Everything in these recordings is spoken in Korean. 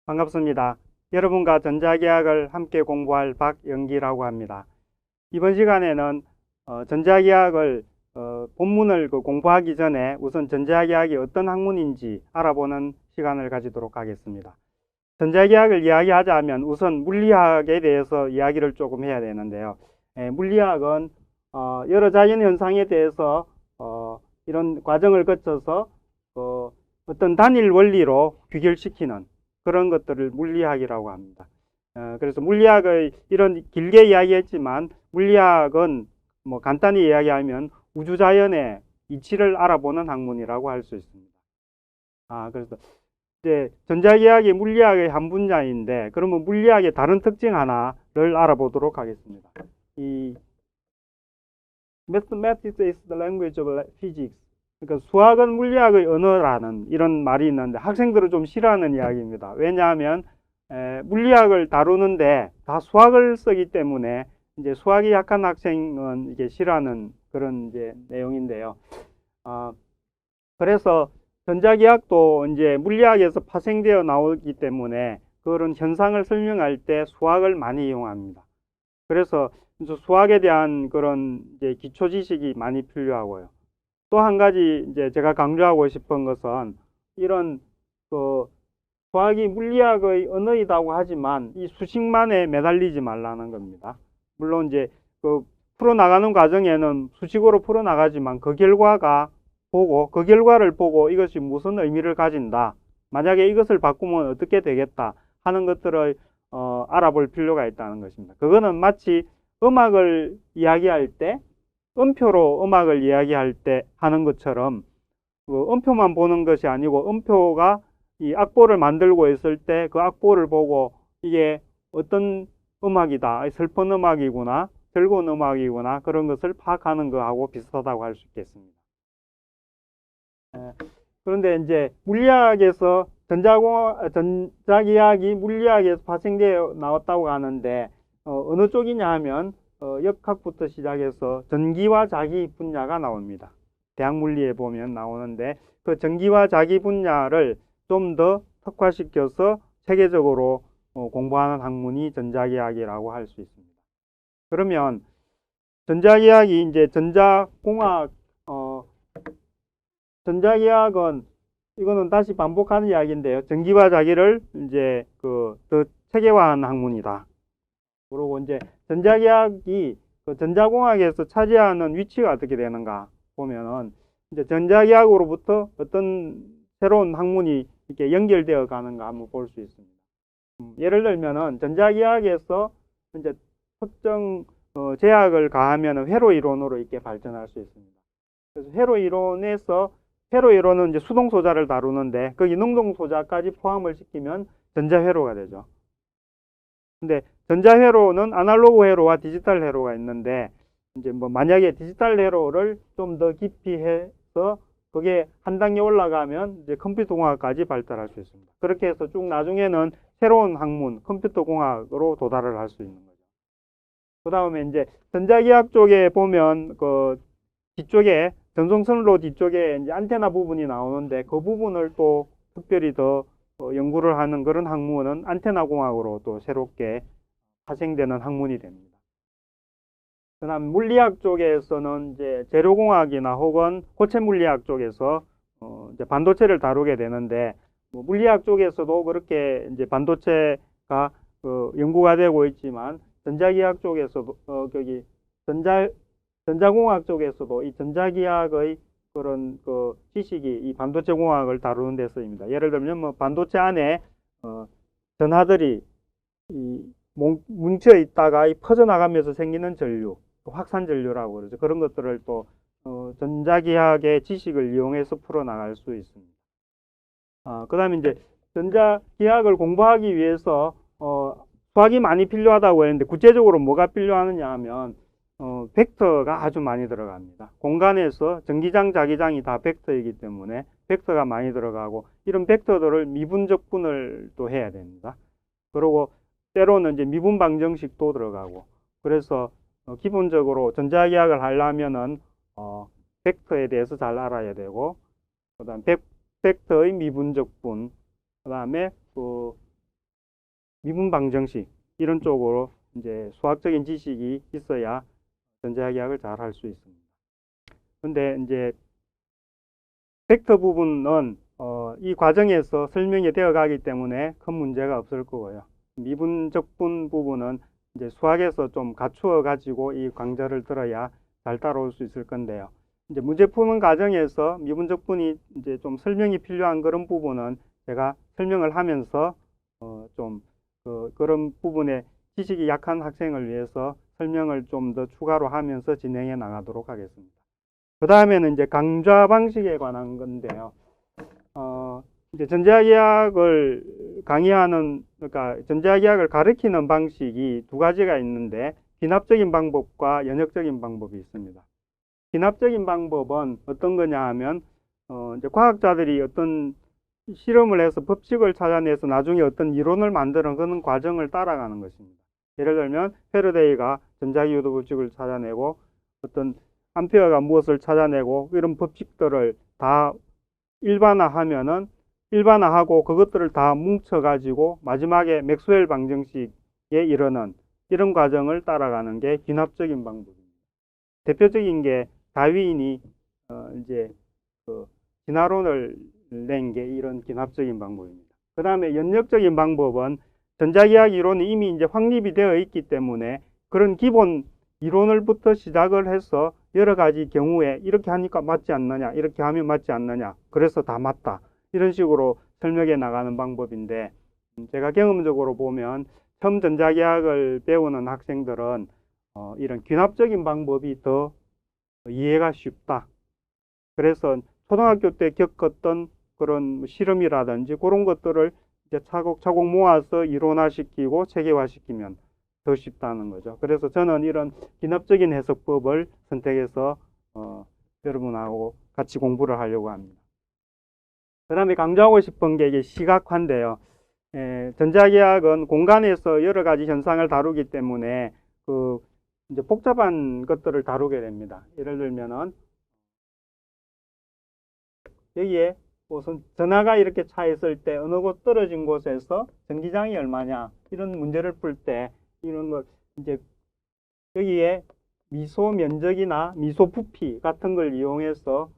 반갑습니다. 여러분과 전자계약을 함께 공부할 박영기라고 합니다. 이번 시간에는 전자계약을 본문을 공부하기 전에 우선 전자계약이 어떤 학문인지 알아보는 시간을 가지도록 하겠습니다. 전자계약을 이야기하자면 우선 물리학에 대해서 이야기를 조금 해야 되는데요. 물리학은 여러 자연현상에 대해서 이런 과정을 거쳐서 어떤 단일 원리로 귀결시키는 그런 것들을 물리학이라고 합니다. 그래서 물리학의 이런 길게 이야기했지만 물리학은 뭐 간단히 이야기하면 우주자연의 이치를 알아보는 학문이라고 할 수 있습니다. 그래서 이제 전자계약이 물리학의 한 분야인데 그러면 물리학의 다른 특징 하나를 알아보도록 하겠습니다. 이 Mathematics is the language of physics. 그러니까 수학은 물리학의 언어라는 이런 말이 있는데 학생들은 좀 싫어하는 이야기입니다. 왜냐하면 물리학을 다루는데 다 수학을 쓰기 때문에 이제 수학이 약한 학생은 이게 싫어하는 그런 이제 내용인데요. 그래서 전자기학도 이제 물리학에서 파생되어 나오기 때문에 그런 현상을 설명할 때 수학을 많이 이용합니다. 그래서 수학에 대한 그런 이제 기초 지식이 많이 필요하고요. 또 한 가지 이제 제가 강조하고 싶은 것은 이런 수학이 물리학의 언어이라고 하지만 이 수식만에 매달리지 말라는 겁니다. 물론 이제 풀어나가는 과정에는 수식으로 풀어나가지만 그 결과를 보고 이것이 무슨 의미를 가진다. 만약에 이것을 바꾸면 어떻게 되겠다 하는 것들을 알아볼 필요가 있다는 것입니다. 그거는 마치 음악을 이야기할 때 음표로 음악을 이야기할 때 하는 것처럼 음표만 보는 것이 아니고 음표가 이 악보를 만들고 있을 때 그 악보를 보고 이게 어떤 음악이다, 슬픈 음악이구나, 즐거운 음악이구나 그런 것을 파악하는 것하고 비슷하다고 할 수 있겠습니다. 그런데 이제 물리학에서 전자기학이 물리학에서 파생되어 나왔다고 하는데 어느 쪽이냐 하면 역학부터 시작해서 전기와 자기 분야가 나옵니다. 대학물리에 보면 나오는데 그 전기와 자기 분야를 좀 더 특화시켜서 체계적으로 공부하는 학문이 전자기학이라고 할 수 있습니다. 그러면 전자기학이 이제 전자기학은 이거는 다시 반복하는 이야기인데요. 전기와 자기를 이제 더 체계화한 학문이다. 그리고 이제 전자기학이 전자공학에서 차지하는 위치가 어떻게 되는가 보면은 이제 전자기학으로부터 어떤 새로운 학문이 이렇게 연결되어 가는가 한번 볼 수 있습니다. 예를 들면은 전자기학에서 이제 특정 제약을 가하면 회로 이론으로 이렇게 발전할 수 있습니다. 그래서 회로 이론은 이제 수동 소자를 다루는데 거기 능동 소자까지 포함을 시키면 전자회로가 되죠. 근데 전자회로는 아날로그 회로와 디지털 회로가 있는데 이제 뭐 만약에 디지털 회로를 좀 더 깊이 해서 그게 한 단계 올라가면 이제 컴퓨터 공학까지 발달할 수 있습니다. 그렇게 해서 쭉 나중에는 새로운 학문 컴퓨터 공학으로 도달을 할 수 있는 거죠. 그 다음에 이제 전자기학 쪽에 보면 뒤쪽에 전송선로 뒤쪽에 이제 안테나 부분이 나오는데 그 부분을 또 특별히 더 연구를 하는 그런 학문은 안테나 공학으로 또 새롭게 파생되는 학문이 됩니다. 그 다음 물리학 쪽에서는 이제 재료공학이나 혹은 고체 물리학 쪽에서 이제 반도체를 다루게 되는데 뭐 물리학 쪽에서도 그렇게 이제 반도체가 연구가 되고 있지만 전자기학 쪽에서도 전자공학 쪽에서도 이 전자기학의 그런 지식이 이 반도체 공학을 다루는 데 쓰입니다. 예를 들면 뭐 반도체 안에 전하들이 뭉쳐 있다가 퍼져나가면서 생기는 전류, 확산 전류라고 그러죠. 그런 것들을 또 전자기학의 지식을 이용해서 풀어나갈 수 있습니다. 그 다음에 이제 전자기학을 공부하기 위해서 수학이 많이 필요하다고 했는데 구체적으로 뭐가 필요하느냐 하면 벡터가 아주 많이 들어갑니다. 공간에서 전기장, 자기장이 다 벡터이기 때문에 벡터가 많이 들어가고 이런 벡터들을 미분적분을 또 해야 됩니다. 그리고 때로는 이제 미분 방정식도 들어가고 그래서 기본적으로 전자기학을 하려면은 벡터에 대해서 잘 알아야 되고 그다음 벡터의 미분적분 그다음에 미분 방정식 이런 쪽으로 이제 수학적인 지식이 있어야 전자기하학을 잘 할 수 있습니다. 근데 이제 벡터 부분은 이 과정에서 설명이 되어 가기 때문에 큰 문제가 없을 거고요. 미분 적분 부분은 이제 수학에서 좀 갖추어 가지고 이 강좌를 들어야 잘 따라올 수 있을 건데요. 이제 문제 푸는 과정에서 미분 적분이 이제 좀 설명이 필요한 그런 부분은 제가 설명을 하면서 좀 그런 부분에 지식이 약한 학생을 위해서 설명을 좀 더 추가로 하면서 진행해 나가도록 하겠습니다. 그 다음에는 이제 강좌 방식에 관한 건데요. 이제 전자기하학을 강의하는, 그러니까 전자기하학을 가르치는 방식이 두 가지가 있는데, 기납적인 방법과 연역적인 방법이 있습니다. 기납적인 방법은 어떤 거냐 하면, 이제 과학자들이 어떤 실험을 해서 법칙을 찾아내서 나중에 어떤 이론을 만드는 그런 과정을 따라가는 것입니다. 예를 들면, 패러데이가 전자기후도 법칙을 찾아내고, 어떤 암페어가 무엇을 찾아내고, 이런 법칙들을 다 일반화하고 그것들을 다 뭉쳐가지고 마지막에 맥스웰 방정식에 이르는 이런 과정을 따라가는 게 기납적인 방법입니다. 대표적인 게 다윈이 이제 진화론을 낸 게 이런 기납적인 방법입니다. 그 다음에 연역적인 방법은 전자기하학 이론이 이미 이제 확립이 되어 있기 때문에 그런 기본 이론을부터 시작을 해서 여러 가지 경우에 이렇게 하니까 맞지 않느냐, 이렇게 하면 맞지 않느냐, 그래서 다 맞다, 이런 식으로 설명해 나가는 방법인데, 제가 경험적으로 보면 처음 전자기하학을 배우는 학생들은 이런 귀납적인 방법이 더 이해가 쉽다. 그래서 초등학교 때 겪었던 그런 실험이라든지 그런 것들을 이제 차곡차곡 모아서 이론화시키고 체계화시키면 더 쉽다는 거죠. 그래서 저는 이런 기납적인 해석법을 선택해서 여러분하고 같이 공부를 하려고 합니다. 그 다음에 강조하고 싶은 게 이게 시각화인데요. 전자기하학은 공간에서 여러 가지 현상을 다루기 때문에 이제 복잡한 것들을 다루게 됩니다. 예를 들면은 여기에 우선 전하가 이렇게 차 있을 때 어느 곳 떨어진 곳에서 전기장이 얼마냐, 이런 문제를 풀 때 이런 걸 이제 여기에 미소 면적이나 미소 부피 같은 걸 이용해서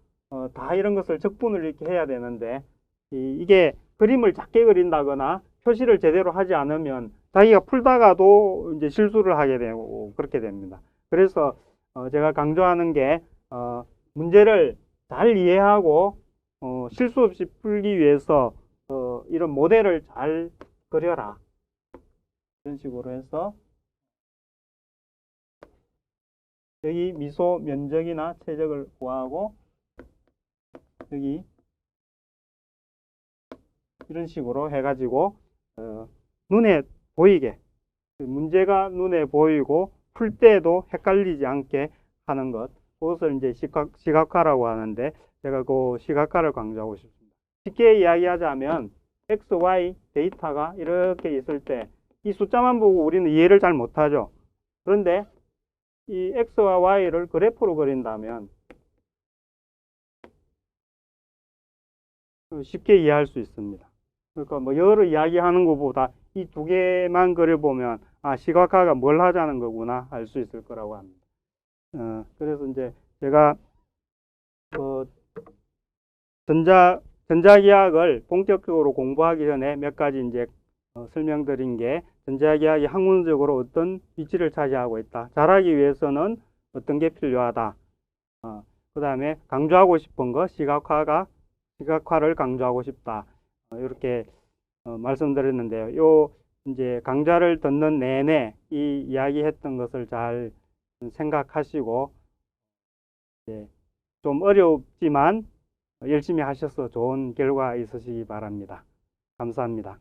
다 이런 것을 적분을 이렇게 해야 되는데, 이게 그림을 작게 그린다거나 표시를 제대로 하지 않으면 자기가 풀다가도 이제 실수를 하게 되고 그렇게 됩니다. 그래서 제가 강조하는 게 문제를 잘 이해하고 실수 없이 풀기 위해서 이런 모델을 잘 그려라, 이런 식으로 해서 여기 미소 면적이나 최적을 구하고 여기 이런 식으로 해가지고 눈에 보이게, 문제가 눈에 보이고 풀 때도 헷갈리지 않게 하는 것, 그것을 이제 시각화라고 하는데, 제가 그 시각화를 강조하고 싶습니다. 쉽게 이야기하자면 X, Y 데이터가 이렇게 있을 때 이 숫자만 보고 우리는 이해를 잘 못하죠. 그런데 이 X와 Y를 그래프로 그린다면 쉽게 이해할 수 있습니다. 그러니까 뭐 여러 이야기하는 것보다 이 두 개만 그려보면 시각화가 뭘 하자는 거구나 알 수 있을 거라고 합니다. 그래서 이제 제가 전자기하학을 본격적으로 공부하기 전에 몇 가지 이제 설명드린 게, 전자기하학이 학문적으로 어떤 위치를 차지하고 있다, 잘하기 위해서는 어떤 게 필요하다, 그 다음에 강조하고 싶은 거, 시각화를 강조하고 싶다, 이렇게 말씀드렸는데요. 요 이제 강좌를 듣는 내내 이 이야기했던 것을 잘 생각하시고 좀 어렵지만 열심히 하셔서 좋은 결과 있으시기 바랍니다. 감사합니다.